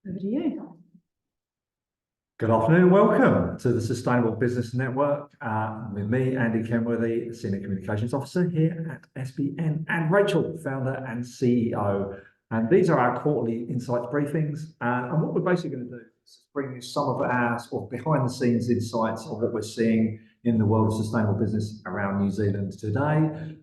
Over to you. Good afternoon and welcome to the Sustainable Business Network with me, Andy Kenworthy, Senior Communications Officer here at SBN, and Rachel, Founder and CEO. And these are our quarterly insights briefings. And what we're basically going to do is bring you some of our sort of behind the scenes insights of what we're seeing in the world of sustainable business around New Zealand today,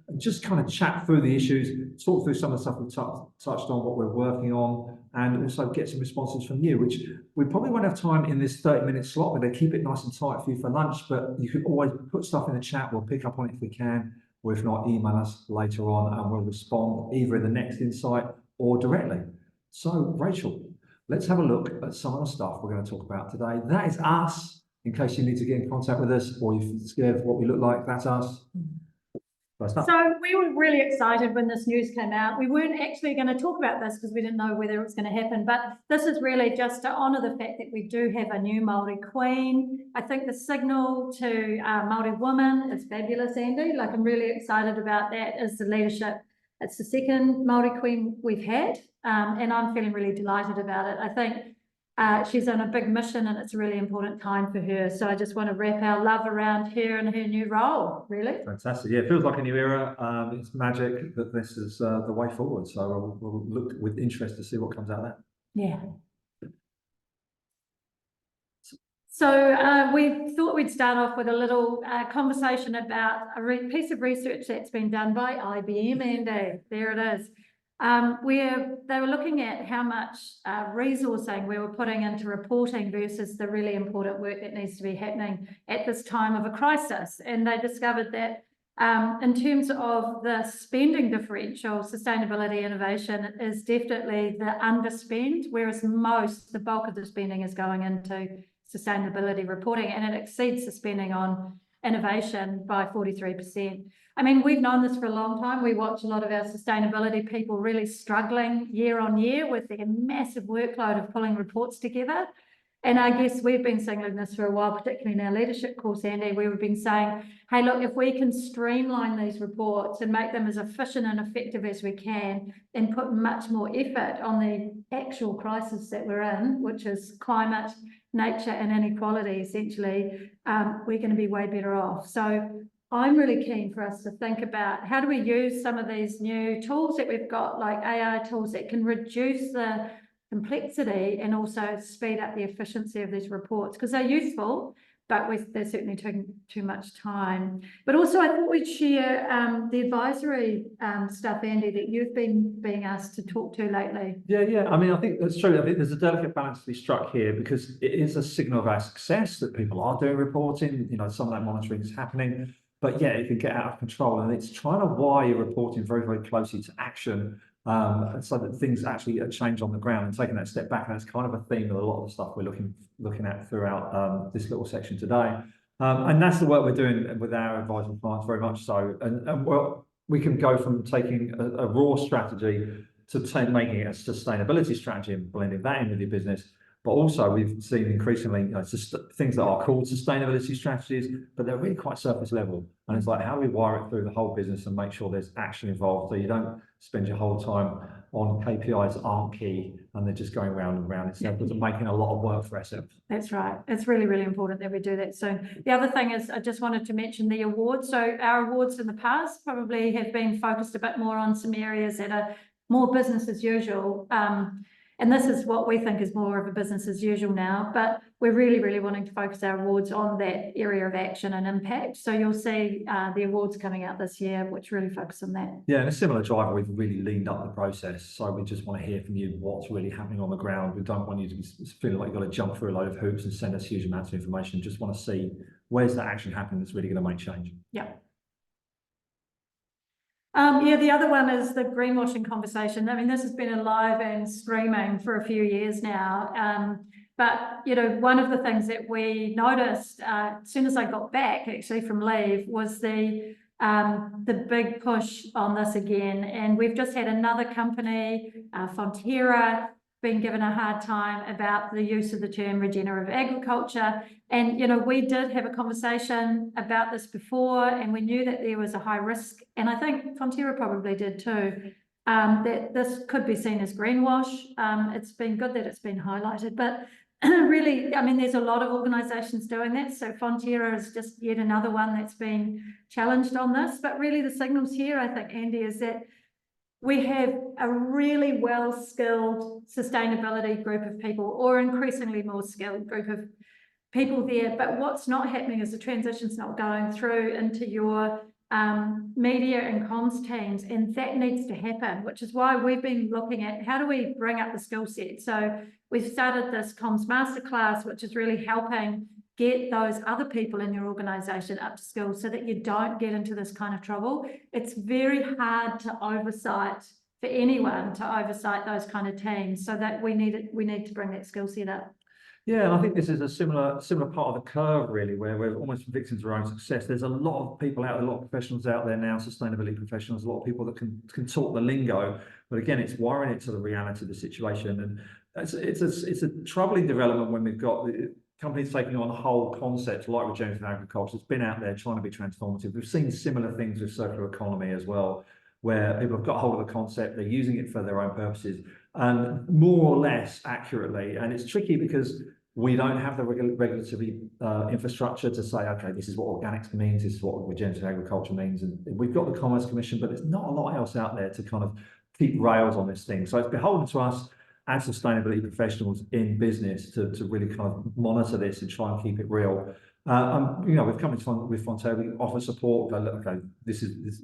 and just kind of chat through the issues, talk through some of the stuff we've touched on, what we're working on, and also get some responses from you, which we probably won't have time in this 30-minute slot. We're going to keep it nice and tight for you for lunch, but you can always put stuff in the chat. We'll pick up on it if we can, or if not, email us later on and we'll respond either in the next insight or directly. So, Rachel, let's have a look at some of the stuff we're going to talk about today. That is us. In case you need to get in contact with us or you're scared of what we look like, that's us. So we were really excited when this news came out. We weren't actually going to talk about this because we didn't know whether it was going to happen, but this is really just to honour the fact that we do have a new Māori Queen. I think the signal to Māori women is fabulous, Andy. Like, I'm really excited about that as the leadership. It's the second Māori Queen we've had, and I'm feeling really delighted about it. I think she's on a big mission and it's a really important time for her. So I just want to wrap our love around her and her new role, really. Fantastic. Yeah, it feels like a new era. It's magic that this is the way forward. So we'll look with interest to see what comes out of that. Yeah. So we thought we'd start off with a little conversation about a piece of research that's been done by IBM, Andy. There it is. Where they were looking at how much resourcing we were putting into reporting versus the really important work that needs to be happening at this time of a crisis. And they discovered that in terms of the spending differential, sustainability innovation is definitely the underspend, whereas the bulk of the spending is going into sustainability reporting, and it exceeds the spending on innovation by 43%. I mean, we've known this for a long time. We watch a lot of our sustainability people really struggling year on year with their massive workload of pulling reports together. And I guess we've been signaling this for a while, particularly in our leadership course, Andy, where we've been saying, hey, look, if we can streamline these reports and make them as efficient and effective as we can and put much more effort on the actual crisis that we're in, which is climate, nature and inequality, essentially, we're going to be way better off. So I'm really keen for us to think about how do we use some of these new tools that we've got, like AI tools that can reduce the complexity and also speed up the efficiency of these reports, because they're useful, but they're certainly taking too much time. But also I thought we'd share the advisory stuff, Andy, that you've been being asked to talk to lately. Yeah. I mean, I think that's true. I think there's a delicate balance to be struck here, because it is a signal of our success that people are doing reporting. You know, some of that monitoring is happening, but yeah, it can get out of control, and it's trying to wire your reporting very, very closely to action, so that things actually change on the ground, and taking that step back. And that's kind of a theme of a lot of the stuff we're looking at throughout this little section today. And that's the work we're doing with our advisory clients, very much so. And well, we can go from taking a raw strategy to making it a sustainability strategy and blending that in with your business. But also we've seen increasingly, you know, things that are called sustainability strategies, but they're really quite surface level. And it's like, how do we wire it through the whole business and make sure there's action involved, so you don't spend your whole time on KPIs that aren't key and they're just going round and round, instead of making a lot of work for ourselves. That's right. It's really, really important that we do that soon. The other thing is, I just wanted to mention the awards. So our awards in the past probably have been focused a bit more on some areas that are more business as usual. And this is what we think is more of a business as usual now, but we're really, really wanting to focus our awards on that area of action and impact. So you'll see the awards coming out this year, which really focus on that. Yeah, and a similar driver, we've really leaned up the process. So we just want to hear from you what's really happening on the ground. We don't want you to be feeling like you've got to jump through a load of hoops and send us huge amounts of information. Just want to see where's that action happening that's really going to make change. Yeah. The other one is the greenwashing conversation. I mean, this has been alive and screaming for a few years now. But, you know, one of the things that we noticed as soon as I got back, actually, from leave, was the big push on this again. And we've just had another company, Fonterra, been given a hard time about the use of the term regenerative agriculture. And, you know, we did have a conversation about this before, and we knew that there was a high risk, and I think Fonterra probably did too, that this could be seen as greenwash. It's been good that it's been highlighted, but really, I mean, there's a lot of organisations doing that. So Fonterra is just yet another one that's been challenged on this. But really the signals here, I think, Andy, is that we have a really well-skilled sustainability group of people, or increasingly more skilled group of people there. But what's not happening is the transition's not going through into your media and comms teams, and that needs to happen, which is why we've been looking at how do we bring up the skill set. So we've started this comms masterclass, which is really helping get those other people in your organisation up to skill so that you don't get into this kind of trouble. It's very hard to oversight for anyone to oversight those kind of teams, so that we need to bring that skill set up. Yeah, and I think this is a similar part of the curve, really, where we're almost victims of our own success. There's a lot of people out there, a lot of professionals out there now, sustainability professionals, a lot of people that can talk the lingo, but again, it's wiring it to the reality of the situation. And it's a troubling development when we've got companies taking on whole concepts like regenerative agriculture. It's been out there trying to be transformative. We've seen similar things with circular economy as well, where people have got hold of the concept, they're using it for their own purposes, and more or less accurately. And it's tricky because we don't have the regulatory infrastructure to say, okay, this is what organics means, this is what regenerative agriculture means. And we've got the Commerce Commission, but there's not a lot else out there to kind of keep rails on this thing. So it's beholden to us as sustainability professionals in business to really kind of monitor this and try and keep it real. You know, we've come with Fonterra, we offer support, go, look, okay,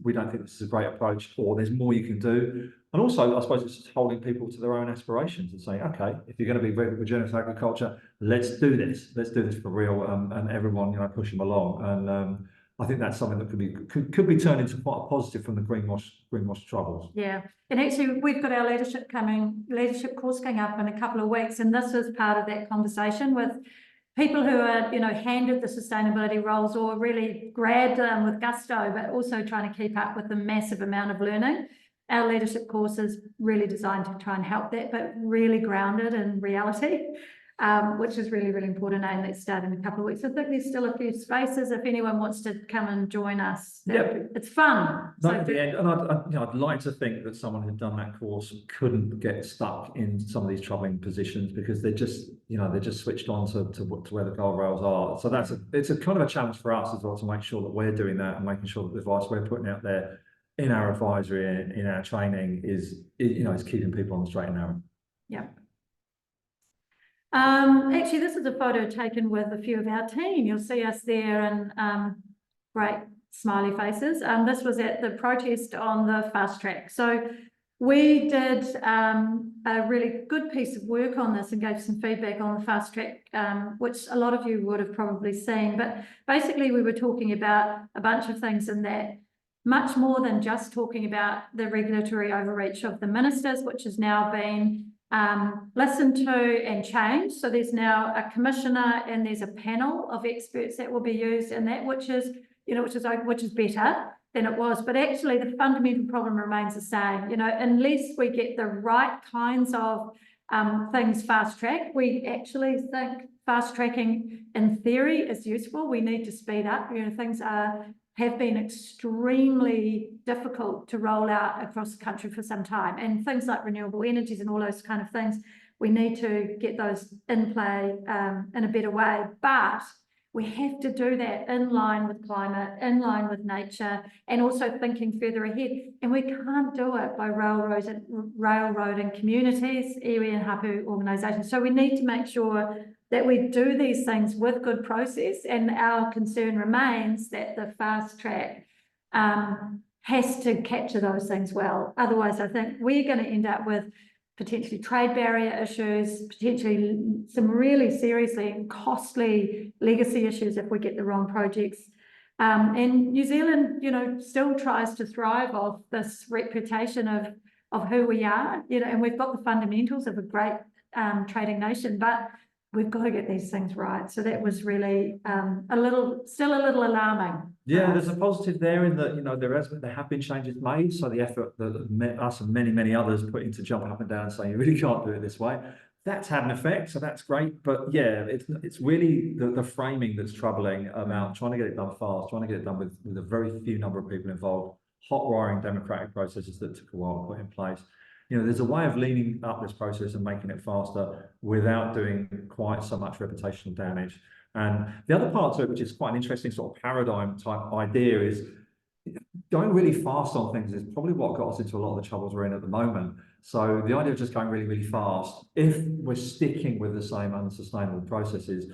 we don't think this is a great approach, or there's more you can do. And also, I suppose it's just holding people to their own aspirations and saying, okay, if you're going to be regenerative agriculture, let's do this for real, and everyone, you know, push them along. And I think that's something that could be turned into quite a positive from the greenwash troubles. Yeah, and actually we've got our leadership course coming up in a couple of weeks, and this is part of that conversation with people who are, you know, handed the sustainability roles or really grabbed them with gusto, but also trying to keep up with the massive amount of learning. Our leadership course is really designed to try and help that, but really grounded in reality, which is really, really important. And let's start in a couple of weeks. I think there's still a few spaces if anyone wants to come and join us. Yep. It's fun. Not at the end, and I'd like to think that someone who'd done that course couldn't get stuck in some of these troubling positions, because they're just switched on to where the guardrails are. So it's a kind of a challenge for us as well to make sure that we're doing that and making sure that the advice we're putting out there in our advisory and in our training is keeping people on the straight and narrow. Yeah. Actually, this is a photo taken with a few of our team. You'll see us there, and great smiley faces. This was at the protest on the fast track. So we did a really good piece of work on this and gave some feedback on the fast track, which a lot of you would have probably seen. But basically, we were talking about a bunch of things in that, much more than just talking about the regulatory overreach of the ministers, which has now been listened to and changed. So there's now a commissioner and there's a panel of experts that will be used in that, which is better than it was. But actually, the fundamental problem remains the same. You know, unless we get the right kinds of things fast track, we actually think fast tracking in theory is useful. We need to speed up. You know, things have been extremely difficult to roll out across the country for some time, and things like renewable energies and all those kind of things, we need to get those in play in a better way. But we have to do that in line with climate, in line with nature, and also thinking further ahead. And we can't do it by railroading communities, iwi and hapu organisations. So we need to make sure that we do these things with good process, and our concern remains that the fast track has to capture those things well. Otherwise, I think we're going to end up with potentially trade barrier issues, potentially some really seriously and costly legacy issues if we get the wrong projects. And New Zealand, you know, still tries to thrive off this reputation of who we are, you know, and we've got the fundamentals of a great trading nation, but we've got to get these things right. So that was really still a little alarming. Yeah, there's a positive there in that, you know, there have been changes made. So the effort that us and many others put into jumping up and down and saying you really can't do it this way, that's had an effect. So that's great. But yeah, it's really the framing that's troubling about trying to get it done fast, trying to get it done with a very few number of people involved, hot-wiring democratic processes that took a while to put in place. You know, there's a way of leaning up this process and making it faster without doing quite so much reputational damage. And the other part to it, which is quite an interesting sort of paradigm type idea, is going really fast on things is probably what got us into a lot of the troubles we're in at the moment. So the idea of just going really, really fast, if we're sticking with the same unsustainable processes,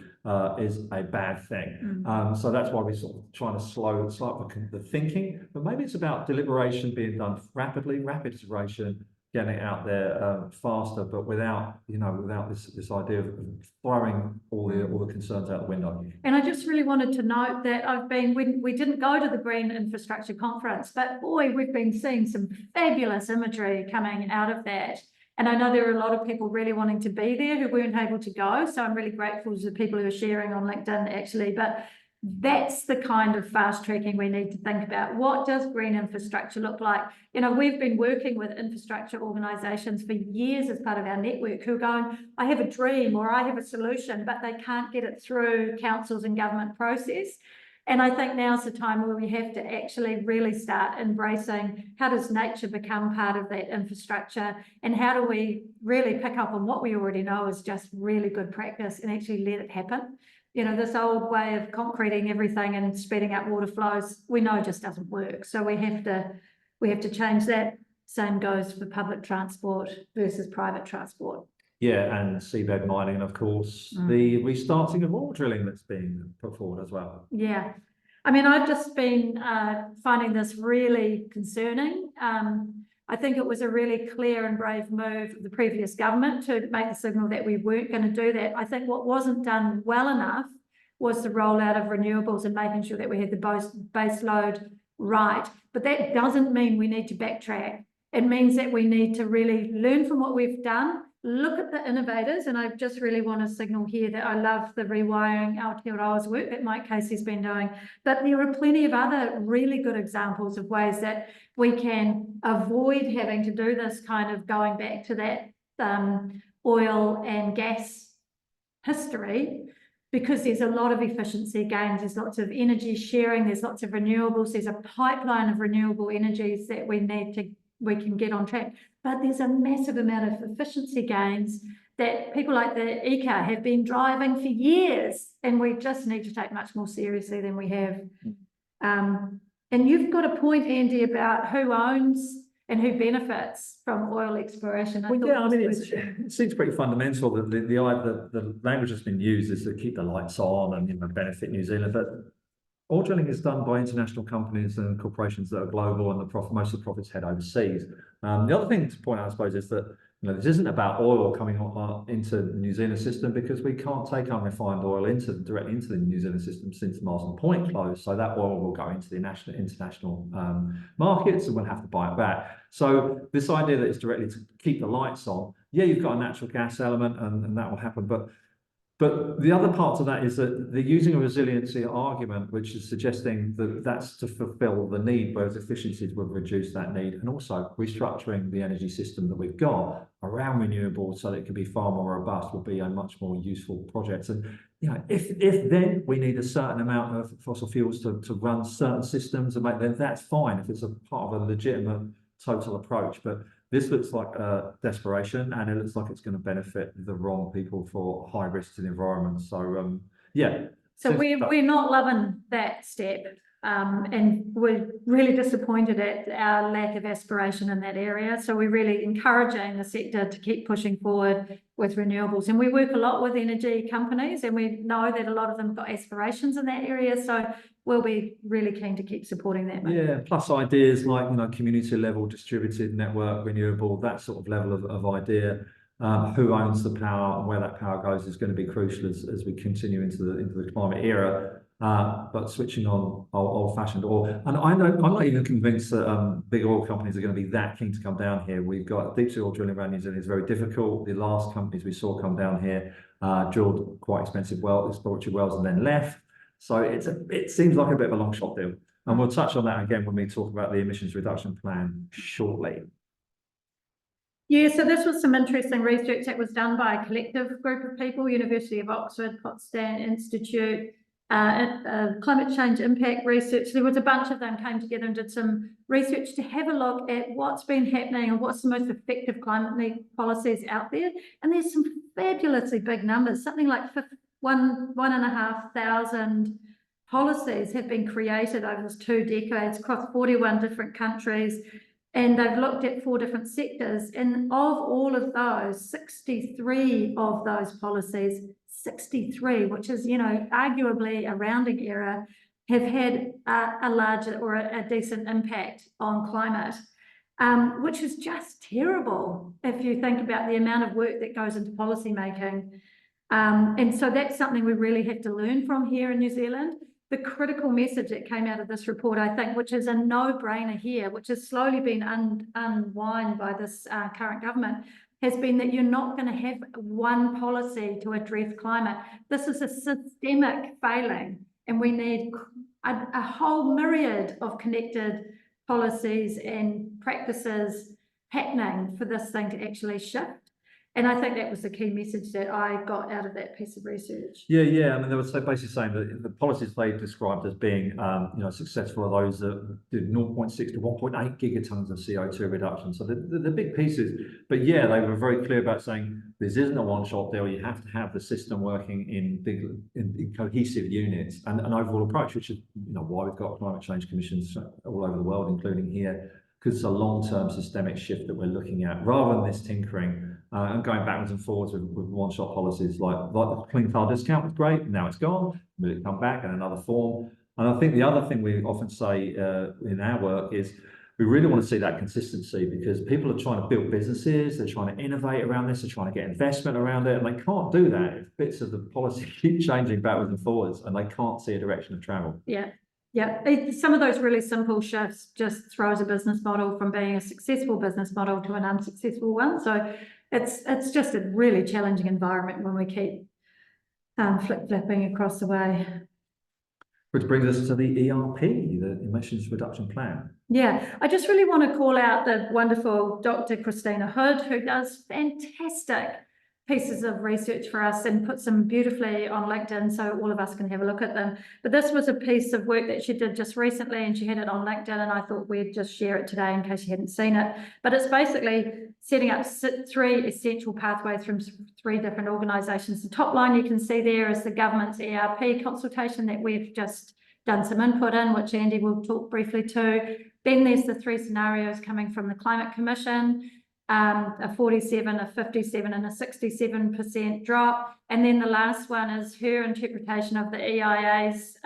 is a bad thing. So that's why we're sort of trying to slow up the thinking, but maybe it's about deliberation being done rapidly, rapid iteration, getting it out there faster, but without, you know, without this idea of throwing all the concerns out the window. And I just really wanted to note that we didn't go to the Green Infrastructure Conference, but boy, we've been seeing some fabulous imagery coming out of that. And I know there are a lot of people really wanting to be there who weren't able to go. So I'm really grateful to the people who are sharing on LinkedIn actually, but that's the kind of fast tracking we need to think about. What does green infrastructure look like? You know, we've been working with infrastructure organisations for years as part of our network who are going, I have a dream or I have a solution, but they can't get it through councils and government process. And I think now's the time where we have to actually really start embracing how does nature become part of that infrastructure, and how do we really pick up on what we already know is just really good practice and actually let it happen. You know, this old way of concreting everything and speeding up water flows, we know just doesn't work. So we have to change that. Same goes for public transport versus private transport. Yeah, and seabed mining, and of course, the restarting of oil drilling that's being put forward as well. Yeah. I mean, I've just been finding this really concerning. I think it was a really clear and brave move of the previous government to make the signal that we weren't going to do that. I think what wasn't done well enough was the rollout of renewables and making sure that we had the base load right. But that doesn't mean we need to backtrack. It means that we need to really learn from what we've done, look at the innovators, and I just really want to signal here that I love the rewiring Aotearoa's work that Mike Casey's been doing, but there are plenty of other really good examples of ways that we can avoid having to do this kind of going back to that oil and gas history, because there's a lot of efficiency gains, there's lots of energy sharing, there's lots of renewables, there's a pipeline of renewable energies that we can get on track. But there's a massive amount of efficiency gains that people like the ECA have been driving for years, and we just need to take much more seriously than we have. And you've got a point, Andy, about who owns and who benefits from oil exploration. It seems pretty fundamental that the language that's been used is to keep the lights on and, you know, benefit New Zealand, but oil drilling is done by international companies and corporations that are global, and most of the profits head overseas. The other thing to point out, I suppose, is that, you know, this isn't about oil coming into the New Zealand system, because we can't take unrefined oil directly into the New Zealand system since Marsden Point closed. So that oil will go into the international markets, and we'll have to buy it back. So this idea that it's directly to keep the lights on, yeah, you've got a natural gas element, and that will happen, but the other part of that is that they're using a resiliency argument, which is suggesting that that's to fulfill the need, whereas efficiencies will reduce that need, and also restructuring the energy system that we've got around renewables so that it can be far more robust will be a much more useful project. And, you know, if then we need a certain amount of fossil fuels to run certain systems, and then that's fine if it's a part of a legitimate total approach. But this looks like desperation, and it looks like it's going to benefit the wrong people for high risk to the environment. So, yeah. So we're not loving that step, and we're really disappointed at our lack of aspiration in that area. So we're really encouraging the sector to keep pushing forward with renewables. And we work a lot with energy companies, and we know that a lot of them have got aspirations in that area. So we'll be really keen to keep supporting that. Yeah, plus ideas like, you know, community level, distributed network, renewable, that sort of level of idea. Who owns the power and where that power goes is going to be crucial as we continue into the climate era. But switching on old-fashioned oil, and I'm not even convinced that big oil companies are going to be that keen to come down here. We've got deep sea oil drilling around New Zealand is very difficult. The last companies we saw come down here drilled quite expensive exploratory wells and then left. So it seems like a bit of a long shot deal. And we'll touch on that again when we talk about the emissions reduction plan shortly. Yeah, so this was some interesting research that was done by a collective group of people, University of Oxford, Potsdam Institute, climate change impact research. There was a bunch of them came together and did some research to have a look at what's been happening and what's the most effective climate policies out there. And there's some fabulously big numbers, something like 1,500 policies have been created over those 2 decades across 41 different countries. And they've looked at 4 different sectors. And of all of those, 63 of those policies, 63, which is, arguably a rounding error, have had a larger or a decent impact on climate, which is just terrible if you think about the amount of work that goes into policy making. And so that's something we really have to learn from here in New Zealand. The critical message that came out of this report, I think, which is a no-brainer here, which has slowly been unwound by this current government, has been that you're not going to have one policy to address climate. This is a systemic failing, and we need a whole myriad of connected policies and practices happening for this thing to actually shift. And I think that was the key message that I got out of that piece of research. Yeah. I mean, they were basically saying that the policies they described as being, successful are those that did 0.6 to 1.8 gigatons of CO2 reduction. So the big pieces, but yeah, they were very clear about saying this isn't a one-shot deal. You have to have the system working in cohesive units and an overall approach, which is why we've got climate change commissions all over the world, including here, because it's a long-term systemic shift that we're looking at rather than this tinkering. And going backwards and forwards with one-shot policies like the clean car discount was great, now it's gone, will it come back in another form? And I think the other thing we often say in our work is we really want to see that consistency, because people are trying to build businesses, they're trying to innovate around this, they're trying to get investment around it, and they can't do that if bits of the policy keep changing backwards and forwards and they can't see a direction of travel. Yeah. Some of those really simple shifts just throws a business model from being a successful business model to an unsuccessful one. So it's just a really challenging environment when we keep flip-flipping across the way. Which brings us to the ERP, the Emissions Reduction Plan. Yeah, I just really want to call out the wonderful Dr. Christina Hood, who does fantastic pieces of research for us and puts them beautifully on LinkedIn so all of us can have a look at them. But this was a piece of work that she did just recently, and she had it on LinkedIn, and I thought we'd just share it today in case you hadn't seen it. But it's basically setting up 3 essential pathways from 3 different organisations. The top line you can see there is the government's ERP consultation that we've just done some input in, which Andy will talk briefly to. Then there's the 3 scenarios coming from the Climate Commission, a 47, a 57 and a 67% drop. And then the last one is her interpretation of the EIA's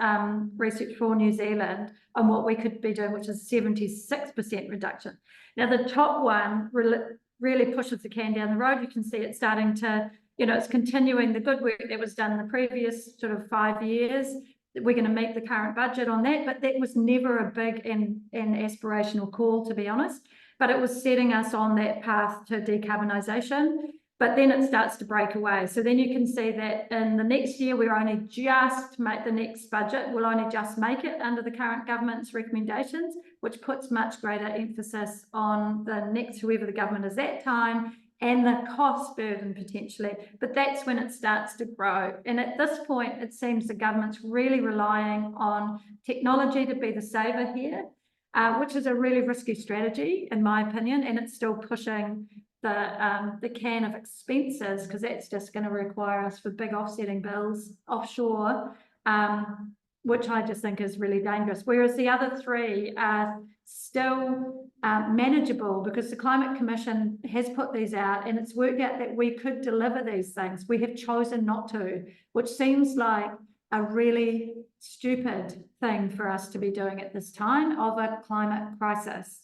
research for New Zealand on what we could be doing, which is 76% reduction. Now, the top one really pushes the can down the road. You can see it starting to, it's continuing the good work that was done in the previous sort of 5 years. We're going to meet the current budget on that, but that was never a big and aspirational call, to be honest. But it was setting us on that path to decarbonisation. But then it starts to break away. So then you can see that in the next year, we're only just make the next budget. We'll only just make it under the current government's recommendations, which puts much greater emphasis on the next, whoever the government is at time, and the cost burden potentially. But that's when it starts to grow. And at this point, it seems the government's really relying on technology to be the saver here, which is a really risky strategy, in my opinion, and it's still pushing the can of expenses, because that's just going to require us for big offsetting bills offshore, which I just think is really dangerous. Whereas the other 3 are still manageable, because the Climate Commission has put these out and it's worked out that we could deliver these things. We have chosen not to, which seems like a really stupid thing for us to be doing at this time of a climate crisis.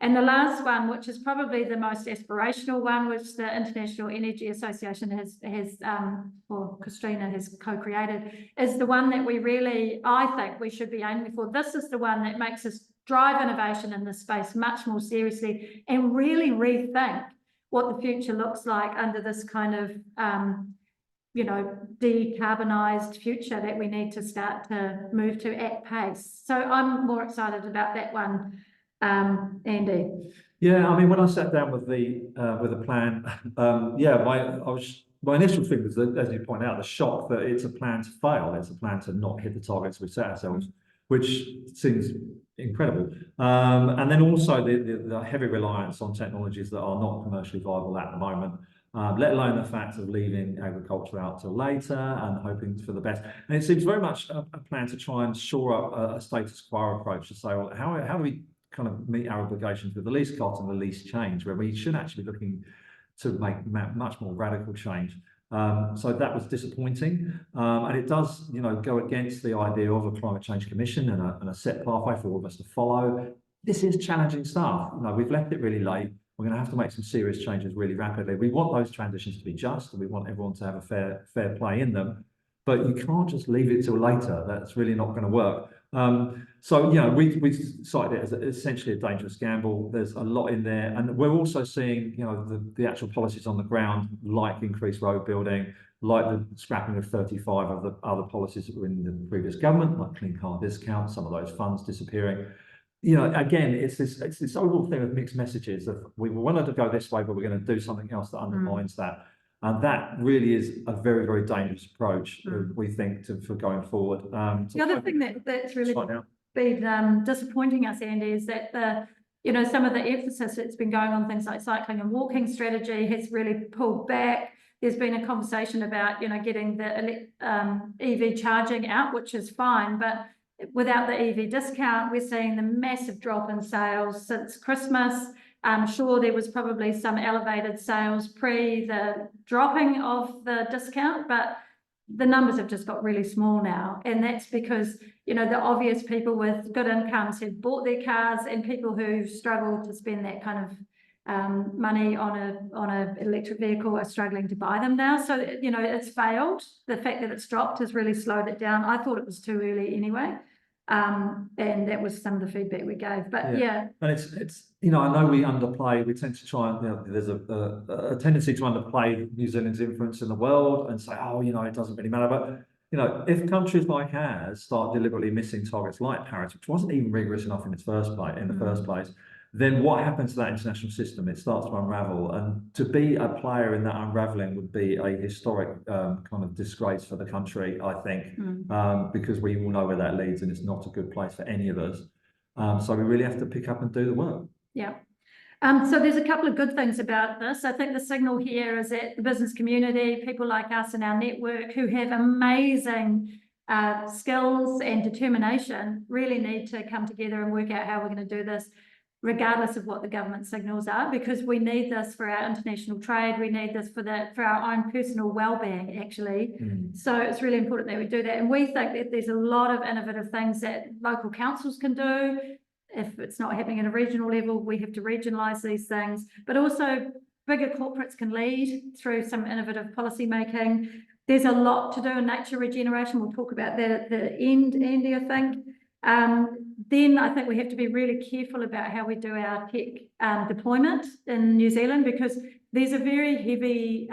And the last one, which is probably the most aspirational one, which the International Energy Association or Christina has co-created, is the one that I think we should be aiming for. This is the one that makes us drive innovation in this space much more seriously and really rethink what the future looks like under this kind of decarbonised future that we need to start to move to at pace. So I'm more excited about that one, Andy. Yeah, I mean, when I sat down with the plan, I was my initial thing was that, as you point out, the shock that it's a plan to fail. It's a plan to not hit the targets we set ourselves, which seems incredible. And then also the heavy reliance on technologies that are not commercially viable at the moment, let alone the fact of leaving agriculture out till later and hoping for the best. And it seems very much a plan to try and shore up a status quo approach to say, well, how do we kind of meet our obligations with the least cost and the least change, where we should actually be looking to make much more radical change. So that was disappointing, and it does, go against the idea of a climate change commission and a set pathway for all of us to follow. This is challenging stuff. We've left it really late. We're going to have to make some serious changes really rapidly. We want those transitions to be just, and we want everyone to have a fair play in them. But you can't just leave it till later. That's really not going to work. So, we cited it as essentially a dangerous gamble. There's a lot in there. And we're also seeing, the actual policies on the ground, like increased road building, like the scrapping of 35 of the other policies that were in the previous government, like clean car discount, some of those funds disappearing. Again, it's this overall thing of mixed messages of we wanted to go this way, but we're going to do something else that undermines that. And that really is a very, very dangerous approach, we think, for going forward. The other thing that's really been disappointing us, Andy, is that some of the emphasis that's been going on things like cycling and walking strategy has really pulled back. There's been a conversation about, getting the EV charging out, which is fine, but without the EV discount, we're seeing the massive drop in sales since Christmas. I'm sure there was probably some elevated sales pre the dropping of the discount, but the numbers have just got really small now. And that's because, the obvious people with good incomes who've bought their cars and people who struggle to spend that kind of money on a electric vehicle are struggling to buy them now. So, it's failed. The fact that it's dropped has really slowed it down. I thought it was too early anyway. And that was some of the feedback we gave, but yeah. And it's I know we underplay, we tend to try and, there's a tendency to underplay New Zealand's influence in the world and say, oh, it doesn't really matter. But, if countries like ours start deliberately missing targets like Paris, which wasn't even rigorous enough in the first place, then what happens to that international system? It starts to unravel, and to be a player in that unraveling would be a historic kind of disgrace for the country, I think, because we all know where that leads, and it's not a good place for any of us. So we really have to pick up and do the work. Yeah. So there's a couple of good things about this. I think the signal here is that the business community, people like us in our network who have amazing skills and determination, really need to come together and work out how we're going to do this, regardless of what the government signals are, because we need this for our international trade. We need this for our own personal well-being, actually. So it's really important that we do that. And we think that there's a lot of innovative things that local councils can do. If it's not happening at a regional level, we have to regionalise these things. But also bigger corporates can lead through some innovative policy making. There's a lot to do in nature regeneration. We'll talk about that at the end, Andy, I think. Then I think we have to be really careful about how we do our tech deployment in New Zealand, because there's a very heavy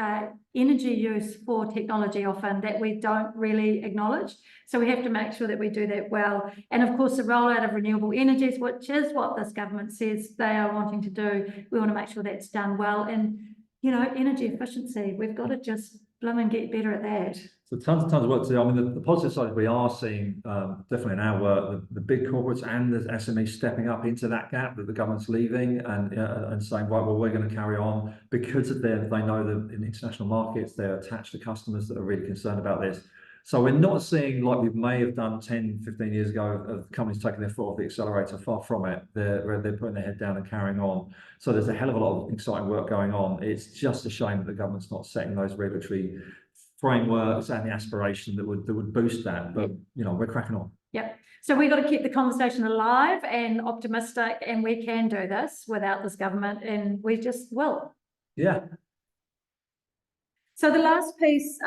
energy use for technology often that we don't really acknowledge. So we have to make sure that we do that well. And of course, the rollout of renewable energies, which is what this government says they are wanting to do, we want to make sure that's done well. And, energy efficiency, we've got to just blooming get better at that. So tons of work to do. I mean, the positive side we are seeing, definitely in our work, the big corporates and the SMEs stepping up into that gap that the government's leaving and saying, right, well, we're going to carry on because of they know that in international markets, they're attached to customers that are really concerned about this. So we're not seeing, like we may have done 10, 15 years ago, of companies taking their foot off the accelerator. Far from it. They're putting their head down and carrying on. So there's a hell of a lot of exciting work going on. It's just a shame that the government's not setting those regulatory frameworks and the aspiration that would boost that. But, we're cracking on. Yep. So we've got to keep the conversation alive and optimistic, and we can do this without this government, and we just will. Yeah. So the last piece,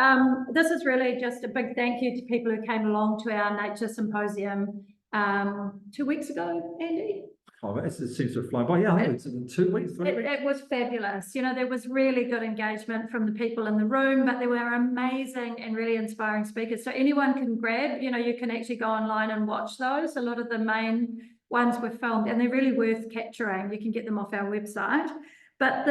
this is really just a big thank you to people who came along to our Nature Symposium 2 weeks ago, Andy. Oh, it seems to have flown by. Yeah, I think it's 2 weeks, 3 weeks. It was fabulous. There was really good engagement from the people in the room, but there were amazing and really inspiring speakers. So anyone can grab, you can actually go online and watch those. A lot of the main ones were filmed and they're really worth capturing. You can get them off our website. But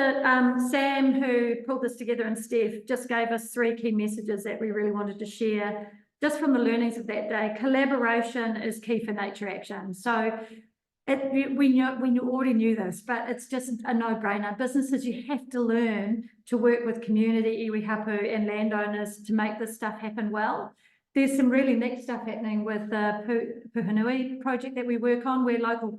Sam, who pulled this together, and Steph just gave us 3 key messages that we really wanted to share just from the learnings of that day. Collaboration is key for nature action. So we already knew this, but it's just a no-brainer. Businesses, you have to learn to work with community, iwi hapu, and landowners to make this stuff happen well. There's some really neat stuff happening with the Puhanui project that we work on, where local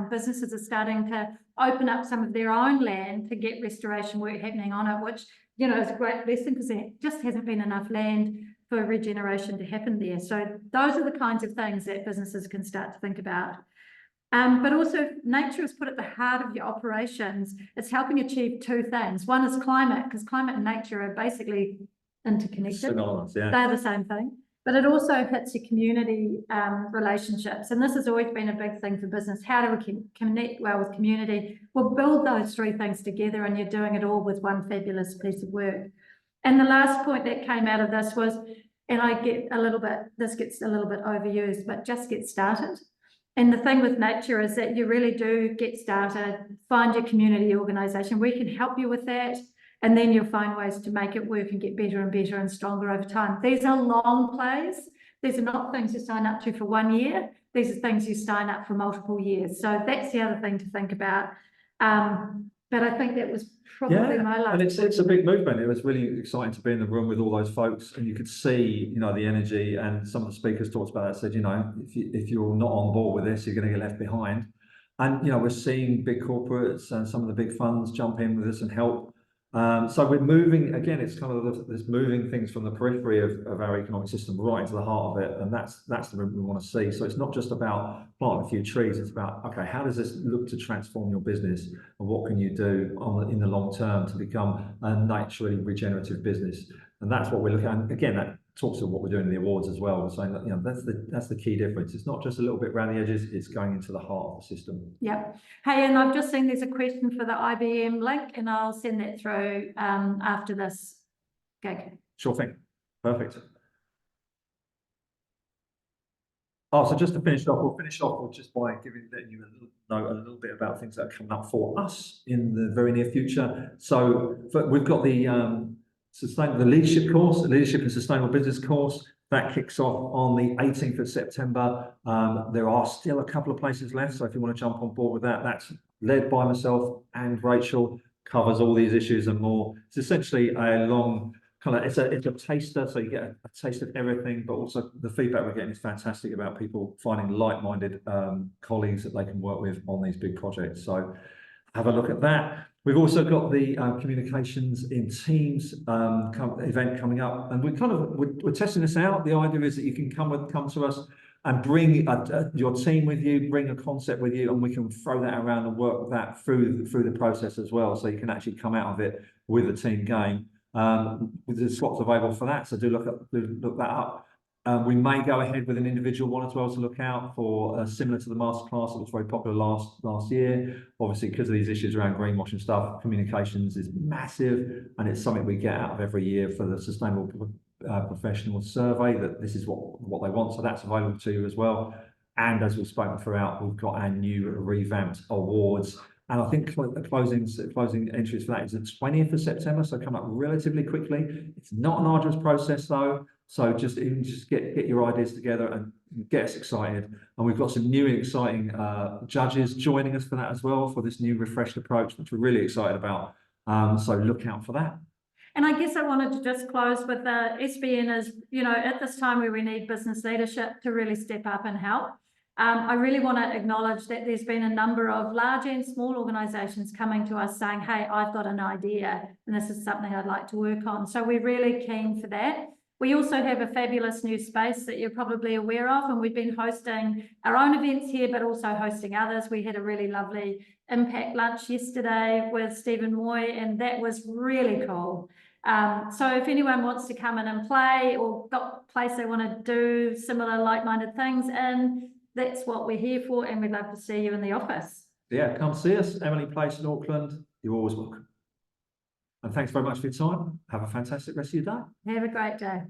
businesses are starting to open up some of their own land to get restoration work happening on it, which, you know, is a great blessing because there just hasn't been enough land for regeneration to happen there. So those are the kinds of things that businesses can start to think about. But also nature is put at the heart of your operations. It's helping achieve 2 things. One is climate, because climate and nature are basically interconnected. Synonymous, yeah. They're the same thing. But it also hits your community relationships. And this has always been a big thing for business. How do we connect well with community? We'll build those 3 things together, and you're doing it all with one fabulous piece of work. And the last point that came out of this was, and this gets a little bit overused, but just get started. And the thing with nature is that you really do get started, find your community organisation. We can help you with that. And then you'll find ways to make it work and get better and better and stronger over time. These are long plays. These are not things you sign up to for 1 year. These are things you sign up for multiple years. So that's the other thing to think about. But I think that was probably my last. And it's a big movement. It was really exciting to be in the room with all those folks, and you could see, you know, the energy. And some of the speakers talked about that, said, you know, if you're not on board with this, you're going to get left behind. And, you know, we're seeing big corporates and some of the big funds jump in with us and help. So we're moving, again, it's kind of this moving things from the periphery of our economic system right into the heart of it. And that's the route we want to see. So it's not just about planting a few trees. It's about, okay, how does this look to transform your business? And what can you do in the long term to become a naturally regenerative business? And that's what we're looking at. And again, that talks to what we're doing in the awards as well. We're saying that, you know, that's the key difference. It's not just a little bit around the edges, it's going into the heart of the system. Yep. Hey, and I've just seen there's a question for the IBM link, and I'll send that through after this gig. Sure thing. Perfect. Oh, so just to finish off, we'll finish off just by letting you know a little bit about things that are coming up for us in the very near future. So we've got the leadership course, the leadership and sustainable business course that kicks off on the 18th of September. There are still a couple of places left, so if you want to jump on board with that, that's led by myself and Rachel, covers all these issues and more. It's essentially a long kind of, it's a taster, so you get a taste of everything, but also the feedback we're getting is fantastic about people finding like-minded colleagues that they can work with on these big projects. So have a look at that. We've also got the communications in teams event coming up, and we're testing this out. The idea is that you can come to us and bring your team with you, bring a concept with you, and we can throw that around and work that through the process as well. So you can actually come out of it with a team game. There's slots available for that, so do look that up. We may go ahead with an individual one as well to look out for, similar to the masterclass that was very popular last year. Obviously, because of these issues around greenwashing stuff, communications is massive, and it's something we get out of every year for the Sustainable Professional Survey, that this is what they want. So that's available to you as well. And as we've spoken throughout, we've got our new revamped awards. And I think the closing entries for that is the 20th of September, so come up relatively quickly. It's not an arduous process though, so just get your ideas together and get us excited. And we've got some new and exciting judges joining us for that as well, for this new refreshed approach, which we're really excited about. So look out for that. And I guess I wanted to just close with the SBN is, you know, at this time where we need business leadership to really step up and help. I really want to acknowledge that there's been a number of large and small organisations coming to us saying, hey, I've got an idea and this is something I'd like to work on. So we're really keen for that. We also have a fabulous new space that you're probably aware of, and we've been hosting our own events here, but also hosting others. We had a really lovely impact lunch yesterday with Stephen Moy, and that was really cool. So if anyone wants to come in and play, or got a place they want to do similar like-minded things in, that's what we're here for, and we'd love to see you in the office. Yeah, come see us, Emily Place in Auckland. You're always welcome. And thanks very much for your time. Have a fantastic rest of your day. Have a great day.